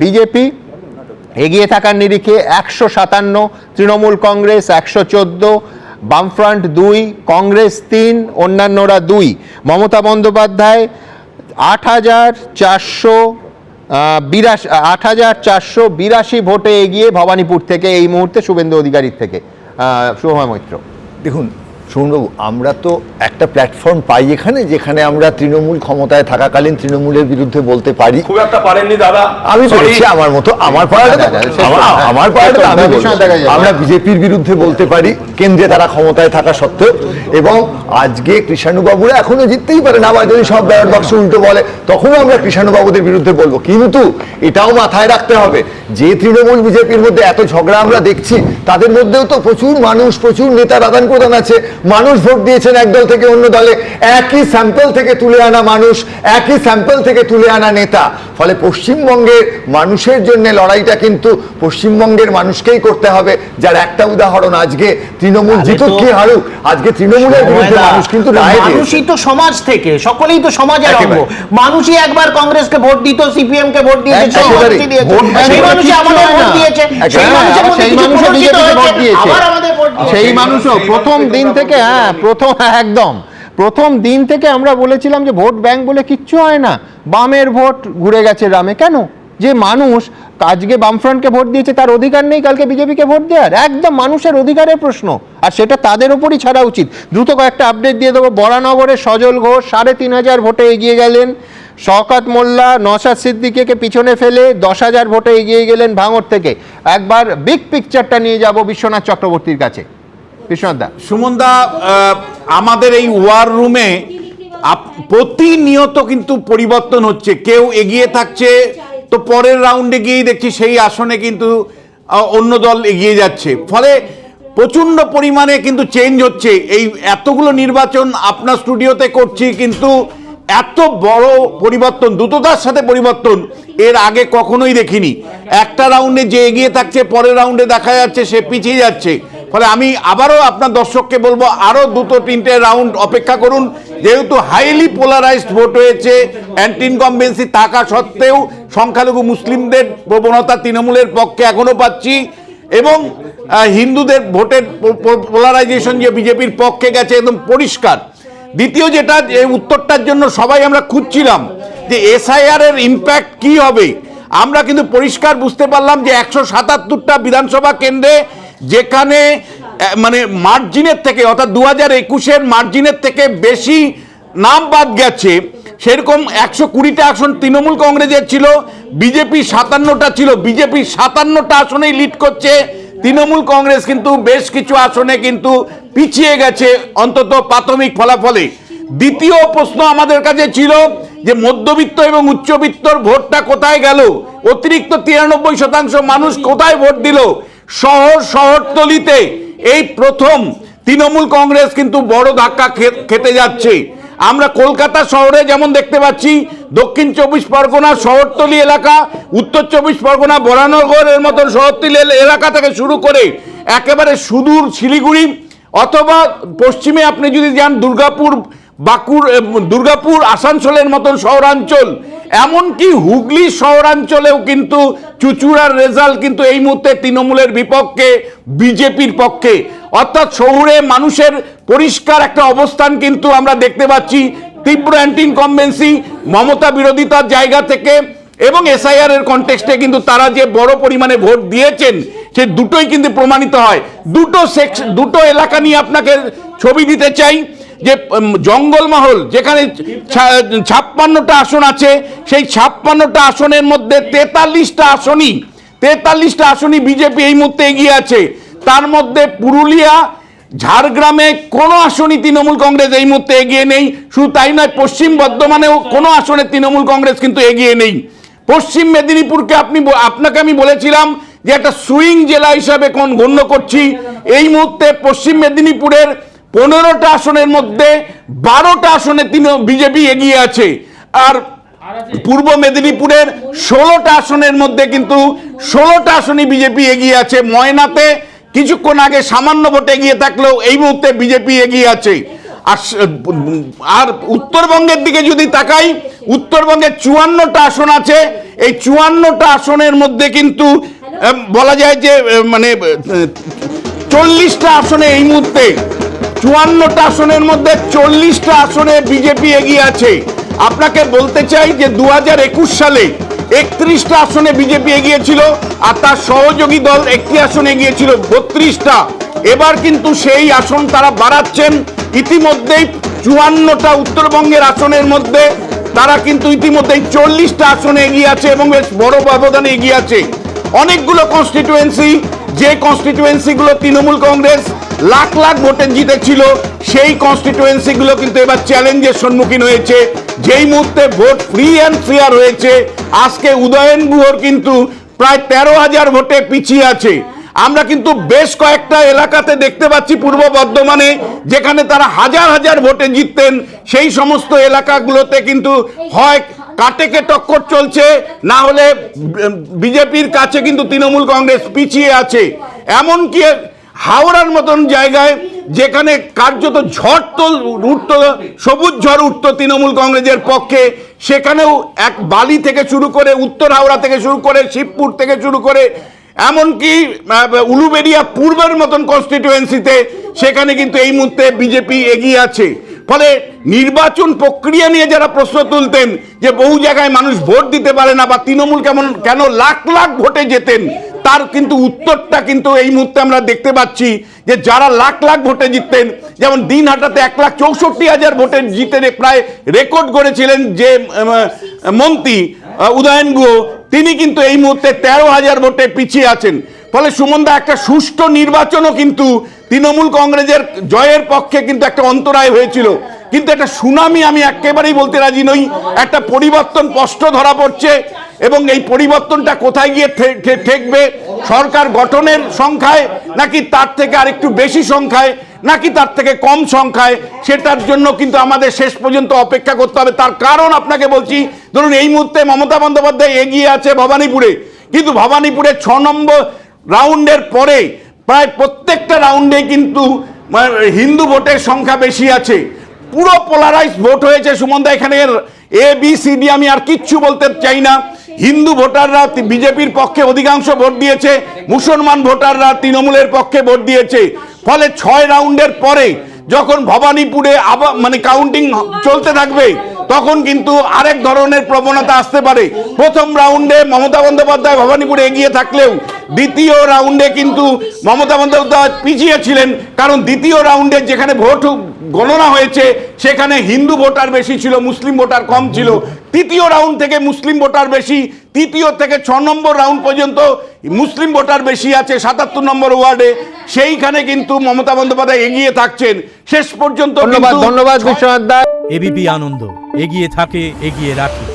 BJP এগিয়ে থাকার নিরিখে 157, তৃণমূল কংগ্রেস 114, বামফ্রন্ট 2, কংগ্রেস 3, অন্যান্যরা 2। মমতা বন্দ্যোপাধ্যায় 8,482 ভোটে এগিয়ে ভবানীপুর থেকে এই মুহূর্তে শুভেন্দু অধিকারীর থেকে। শুভময় মৈত্র, দেখুন সৌরভবাবু, আমরা তো একটা প্ল্যাটফর্ম পাই এখানে, যেখানে আমরা তৃণমূল ক্ষমতায় থাকাকালীন তৃণমূলের বিরুদ্ধে বলতে পারি। খুব একটা পারেননি দাদা, আমি বলছি আমার মতো, আমার পাড়াটা আমরা বিজেপির বিরুদ্ধে বলতে পারি কেন্দ্রে তারা ক্ষমতায় থাকা সত্ত্বেও। এবং আজকে কৃষ্ণবাবুরা এখনো জিততেই পারে না, আবার যদি সব ব্যালট বাক্স উল্টো বলে তখনও আমরা কৃষ্ণবাবুদের বিরুদ্ধে বলবো। কিন্তু এটাও মাথায় রাখতে হবে যে তৃণমূল বিজেপির মধ্যে এত ঝগড়া আমরা দেখছি, তাদের মধ্যেও তো প্রচুর মানুষ, প্রচুর নেতার আদান প্রদান আছে। মানুষ ভোট দিয়েছেন এক দল থেকে অন্য দলে, একই স্যাম্পল থেকে তুলে আনা মানুষ, একই স্যাম্পল থেকে তুলে আনা নেতা। ফলে পশ্চিমবঙ্গের মানুষের জন্য লড়াইটা কিন্তু পশ্চিমবঙ্গের মানুষকেই করতে হবে। যার একটা উদাহরণ, আজকে তৃণমূল জিতুক কি হারুক, আজকে তৃণমূলের বিরুদ্ধে মানুষ কিন্তু মানুষই তো সমাজ থেকে, সকলেই তো সমাজের অঙ্গ। মানুষই একবার কংগ্রেসকে ভোট দিত, সিপিএম কে ভোট দিয়েছে, সেই মানুষই আমাদের ভোট দিয়েছে, সেই মানুষের মধ্যে কিছু পরিচিত হয়েছে, আবার আমাদের ভোট দিয়েছে। সেই মানুষও প্রথম দিন থেকে প্রথম দিন থেকে আমরা বলেছিলাম যে ভোট ব্যাংক বলে কিচ্ছু হয় না, বামের ভোট ঘুরে গেছে রামে। কেন? যে মানুষ আজকে বামফ্রন্টকে ভোট দিয়েছে তার অধিকার নেই কালকে বিজেপিকে ভোট দেওয়ার? একদম মানুষের অধিকারের প্রশ্ন, আর সেটা তাদের উপরই ছাড়া উচিত। দ্রুত কয়েকটা আপডেট দিয়ে দেবো। বরানগরে সজল ঘোষ 3,500 ভোটে এগিয়ে গেলেন। শওকত মোল্লা নওশাদ সিদ্দিকীকে পিছনে ফেলে 10,000 ভোটে এগিয়ে গেলেন ভাঙড় থেকে। একবার বিগ পিকচারটা নিয়ে যাব বিশ্বনাথ চক্রবর্তীর কাছে। বিশ্বনাথ দা, সুমন দা, আমাদের এই ওয়ার রুমে প্রতিনিয়ত কিন্তু পরিবর্তন হচ্ছে। কেউ এগিয়ে থাকছে তো পরের রাউন্ডে গিয়েই দেখছি সেই আসনে কিন্তু অন্য দল এগিয়ে যাচ্ছে। ফলে প্রচণ্ড পরিমাণে কিন্তু চেঞ্জ হচ্ছে। এই এতগুলো নির্বাচন আপনার স্টুডিওতে করছি, কিন্তু এত বড় পরিবর্তন, দ্রুততার সাথে পরিবর্তন এর আগে কখনোই দেখিনি। একটা রাউন্ডে যে এগিয়ে থাকছে পরের রাউন্ডে দেখা যাচ্ছে সে পিছিয়ে যাচ্ছে। ফলে আমি আবারও আপনার দর্শককে বলবো, আরও 2-3টে রাউন্ড অপেক্ষা করুন। যেহেতু হাইলি পোলারাইজড ভোট হয়েছে, অ্যান্টি ইনকামবেন্সি থাকা সত্ত্বেও সংখ্যালঘু মুসলিমদের প্রবণতা তৃণমূলের পক্ষে এখনো পাচ্ছি, এবং হিন্দুদের ভোটের পোলারাইজেশন যে বিজেপির পক্ষে গেছে একদম পরিষ্কার। দ্বিতীয় যেটা, এই উত্তরটার জন্য সবাই আমরা খুঁজছিলাম যে এসআইআর এর ইম্প্যাক্ট কি হবে, আমরা কিন্তু পরিষ্কার বুঝতে পারলাম যে 177টা বিধানসভা কেন্দ্রে যেখানে মানে মার্জিনের থেকে, অর্থাৎ 2021-এর মার্জিনের থেকে বেশি নাম বাদ গেছে, সেরকম 120টা আসন তৃণমূল কংগ্রেসের ছিল, বিজেপি 57টা ছিল। বিজেপি 57টা আসনেই লিড করছে, তৃণমূল কংগ্রেস কিন্তু বেশ কিছু আসনে কিন্তু পিছিয়ে গেছে, অন্তত প্রাথমিক ফলাফলে। দ্বিতীয় প্রশ্ন আমাদের কাছে ছিল যে মধ্যবিত্ত এবং উচ্চবিত্তর ভোটটা কোথায় গেল, অতিরিক্ত 93% মানুষ কোথায় ভোট দিল। শহরতলিতে এই প্রথম তৃণমূল কংগ্রেস কিন্তু বড় ধাক্কা খেতে যাচ্ছে। আমরা কলকাতা শহরে যেমন দেখতে পাচ্ছি, দক্ষিণ 24 পরগনা শহরতলি এলাকা, উত্তর 24 পরগনা বরানগরের মতন শহরতলি এলাকা থেকে শুরু করে একেবারে সুদূর শিলিগুড়ি, অথবা পশ্চিমে আপনি যদি যান দুর্গাপুর আসানসোলের মতন শহরাঞ্চল, এমনকি হুগলি শহরাঞ্চলেও কিন্তু চুচুড়ার রেজাল্ট কিন্তু এই মুহূর্তে তৃণমূলের বিপক্ষে, বিজেপির পক্ষে। অর্থাৎ শহুরে মানুষের পরিষ্কার একটা অবস্থান কিন্তু আমরা দেখতে পাচ্ছি। তীব্র অ্যান্টি ইনকামবেন্সি, মমতা বিরোধিতার জায়গা থেকে, এবং এসআইআর এর কনটেক্সটে কিন্তু তারা যে বড় পরিমাণে ভোট দিয়েছেন সে দুটোই কিন্তু প্রমাণিত হয়। দুটো এলাকা নিয়ে আপনাকে ছবি দিতে চাই। যে জঙ্গলমহল, যেখানে 56টা আসন আছে, সেই 56টা আসনের মধ্যে 43টা আসনই বিজেপি এই মুহূর্তে এগিয়ে আছে। তার মধ্যে পুরুলিয়া, ঝাড়গ্রামে কোনো আসনই তৃণমূল কংগ্রেস এই মুহূর্তে এগিয়ে নেই। শুধু তাই নয়, পশ্চিম বর্ধমানেও কোনো আসনে তৃণমূল কংগ্রেস কিন্তু এগিয়ে নেই। পশ্চিম মেদিনীপুরকে আপনাকে আমি বলেছিলাম যে একটা সুইং জেলা হিসাবে গণ্য করছি। এই মুহূর্তে পশ্চিম মেদিনীপুরের 15টা আসনের মধ্যে 12টা আসনে বিজেপি এগিয়ে আছে, আর পূর্ব মেদিনীপুরের 16টা আসনের মধ্যে কিন্তু 16টা আসনই বিজেপি এগিয়ে আছে। ময়নাতে কিছুক্ষণ আগে সামান্য ভোটে এগিয়ে থাকলেও এই মুহূর্তে বিজেপি এগিয়ে আছে। আর উত্তরবঙ্গের দিকে যদি তাকাই, উত্তরবঙ্গে 54টা আসন আছে। এই 54টা আসনের মধ্যে কিন্তু বলা যায় যে মানে 40টা আসনে এই মুহূর্তে 54টা আসনের মধ্যে 40টা আসনে বিজেপি এগিয়ে আছে। আপনাকে বলতে চাই যে 2021 সালে 31টা আসনে বিজেপি এগিয়েছিল, আর তার সহযোগী দল একটি আসনে এগিয়েছিল 32টা। এবার কিন্তু সেই আসন তারা বাড়াচ্ছেন। ইতিমধ্যেই 54টা উত্তরবঙ্গের আসনের মধ্যে তারা কিন্তু ইতিমধ্যেই 40টা আসনে এগিয়ে আছে এবং বেশ বড় ব্যবধানে এগিয়ে আছে। অনেকগুলো কনস্টিটিউয়েন্সি, যে কনস্টিটিউয়েন্সিগুলো তৃণমূল কংগ্রেস লাখ লাখ ভোটে জিতেছিল, সেই কনস্টিটিউয়েন্সিগুলো কিন্তু এবার চ্যালেঞ্জের সম্মুখীন হয়েছে। যেই মুহূর্তে ভোট ফ্রি অ্যান্ড ফেয়ার হয়েছে, আজকে উদয়ন গুহর কিন্তু প্রায় 13,000 ভোটে পিছিয়ে আছে। আমরা কিন্তু বেশ কয়েকটা এলাকাতে দেখতে পাচ্ছি পূর্ব বর্ধমানে, যেখানে তারা হাজার হাজার ভোটে জিততেন, সেই সমস্ত এলাকাগুলোতে কিন্তু হয় কাটেকে টক্কর চলছে, না হলে বিজেপির কাছে কিন্তু তৃণমূল কংগ্রেস পিছিয়ে আছে। এমনকি হাওড়ার মতন জায়গায় যেখানে কার্যত ঝড় উঠত, সবুজ ঝড় উঠত তৃণমূল কংগ্রেসের পক্ষে, সেখানেও এক বালি থেকে শুরু করে, উত্তর হাওড়া থেকে শুরু করে, শিবপুর থেকে শুরু করে, এমনকি উলুবেড়িয়া পূর্বের মতন কনস্টিটিউয়েন্সিতে সেখানে কিন্তু এই মুহূর্তে বিজেপি এগিয়ে আছে। ফলে নির্বাচন প্রক্রিয়া নিয়ে যারা প্রশ্ন তুলতেন যে বহু জায়গায় মানুষ ভোট দিতে পারে না বা তৃণমূল কেন লাখ লাখ ভোটে জেতেন, তার কিন্তু উত্তরটা কিন্তু এই মুহূর্তে আমরা দেখতে পাচ্ছি যে যারা লাখ লাখ ভোটে জিততেন, যেমন দিনহাটাতে 1,64,000 ভোটে জিতে প্রায় রেকর্ড করেছিলেন যে মন্ত্রী উদয়ন গুহ, তিনি কিন্তু এই মুহূর্তে 13,000 ভোটে পিছিয়ে আছেন। ফলে সুমনদা, একটা সুষ্ঠু নির্বাচনও কিন্তু তৃণমূল কংগ্রেসের জয়ের পক্ষে কিন্তু একটা অন্তরায় হয়েছিল, কিন্তু একটা সুনামি আমি একেবারেই বলতে রাজি নই। একটা পরিবর্তন স্পষ্ট ধরা পড়ছে এবং এই পরিবর্তনটা কোথায় গিয়ে ঠেকবে? সরকার গঠনের সংখ্যায়, নাকি তার থেকে আরেকটু বেশি সংখ্যায়, নাকি তার থেকে কম সংখ্যায়? সেটার জন্য কিন্তু আমাদের শেষ পর্যন্ত অপেক্ষা করতে হবে। তার কারণ আপনাকে বলছি, ধরুন এই মুহূর্তে মমতা বন্দ্যোপাধ্যায় এগিয়ে আছে ভবানীপুরে, কিন্তু ভবানীপুরে 6 নম্বর রাউন্ডের পরে প্রায় প্রত্যেকটা রাউন্ডে কিন্তু হিন্দু ভোটের সংখ্যা বেশি আছে। পুরো পোলারাইজ ভোট হয়েছে সুমনদা। এখানে ABCD আমি আর কিচ্ছু বলতে চাই না। হিন্দু ভোটাররা বিজেপির পক্ষে অধিকাংশ ভোট দিয়েছে, মুসলমান ভোটাররা তৃণমূলের পক্ষে ভোট দিয়েছে। ফলে 6 রাউন্ডের পরে যখন ভবানীপুরে আবার মানে কাউন্টিং চলতে থাকবে, তখন কিন্তু আরেক ধরনের প্রবণতা আসতে পারে। প্রথম রাউন্ডে মমতা বন্দ্যোপাধ্যায় ভবানীপুরে এগিয়ে থাকলেও দ্বিতীয় রাউন্ডে কিন্তু মমতা বন্দ্যোপাধ্যায় পিছিয়ে ছিলেন, কারণ দ্বিতীয় রাউন্ডে যেখানে ভোট গণনা হয়েছে সেখানে হিন্দু ভোটার বেশি ছিল, মুসলিম ভোটার কম ছিল। তৃতীয় রাউন্ড থেকে মুসলিম ভোটার বেশি, তৃতীয় থেকে 6 নম্বর রাউন্ড পর্যন্ত মুসলিম ভোটার বেশি আছে 77 নম্বর ওয়ার্ডে। সেইখানে কিন্তু মমতা বন্দ্যোপাধ্যায় এগিয়ে থাকছেন শেষ পর্যন্ত। ধন্যবাদ বিশ্বনাথ দা। এবিপি আনন্দ, এগিয়ে থাকে, এগিয়ে রাখে।